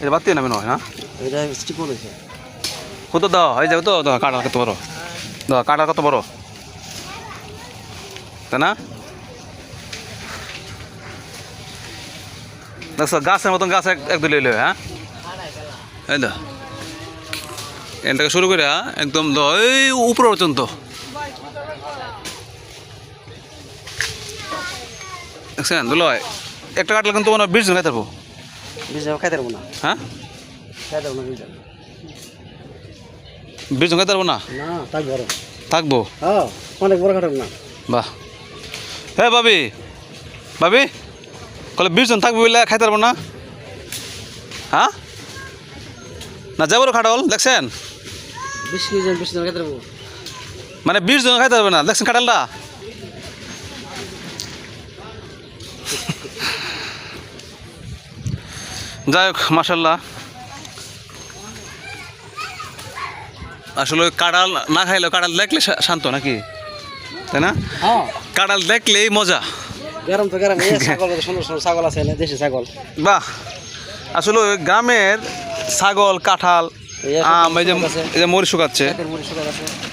এটা বাতি নামে নয়, হ্যাঁ এটা স্টিক করেছে। কত দাও হয়ে যাবে তো, কাটাল কত বড়, দাও কাটাল কত বড়, তাই না? দেখছো গাছের মতন গাছ একদম লইলে, হ্যাঁ এই দা এখান থেকে শুরু করে একদম এই উপর পর্যন্ত। দেখছেন দুলয় একটা কাটলে কিন্তু মনে হয় 20 জন খাইতে পারবো। 20 জন খাইতে পারবো না। হ্যাঁ খাইতে পারবো না 20 জন। 20 জন খাইতে পারবো না? না তাই বড় থাকবো। হ্যাঁ অনেক বড় কাটব না। বাহ, হ্যাঁ ভাবি ভাবি কলে 20 জন থাকবো বলে খাইতে পারবো না? হ্যাঁ না যাবো খাটাল দেখছেন 20 জন খাইতে পারবো। মানে 20 জন খাইতে পারবে না, দেখছেন কাঁঠালটা? যাই হোক মাশাল্লাহ, আসলে কাঁঠাল না খাইলেও কাঁঠাল দেখলে শান্ত নাকি, তাই না? হ্যাঁ কাঁঠাল দেখলেই মজা। গরম তো গরম। এই ছাগল সুন্দর সুন্দর ছাগল আছে না, দেশি ছাগল। বাহ, আসলে গ্রামের ছাগল, কাঁঠাল, আম, এই যে মরিচ শুকাচ্ছে,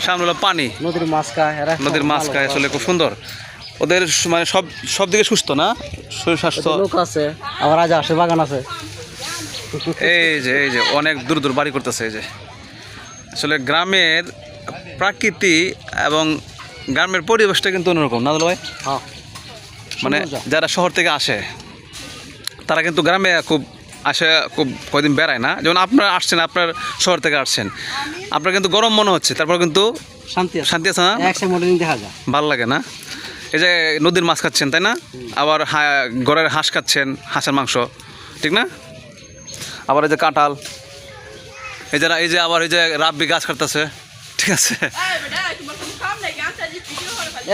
সামনে হলো পানি, নদীর মাছ খায়, নদীর মাছ খায়, আসলে খুব সুন্দর। ওদের মানে সব দিকে সুস্থ না, শরীর স্বাস্থ্য। লোক আছে, আবার রাজা আসে, বাগান আছে। এই যে অনেক দূর দূর বাড়ি করতেছে। এই যে আসলে গ্রামের প্রাকৃতি এবং গ্রামের পরিবেশটা কিন্তু অন্যরকম না ভাই? হ্যাঁ মানে যারা শহর থেকে আসে তারা কিন্তু গ্রামে খুব আসে, খুব কয়দিন বেড়ায় না। যেমন আপনারা আসছেন, আপনার শহর থেকে আসছেন, আপনার কিন্তু গরম মনে হচ্ছে, তারপর কিন্তু শান্তি আছে না, একসাথে মডেলিং দেখা যায়, ভালো লাগে না? এই যে নদীর মাছ খাচ্ছেন, তাই না? আবার ঘরের হাঁস খাচ্ছেন, হাঁসের মাংস, ঠিক না? আবার এই যে কাঁঠাল, এই যে আবার এই যে রাব্বি গাছ কাটতেছে, ঠিক আছে?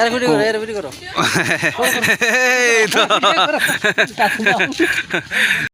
এর ভিডিও করো এই তো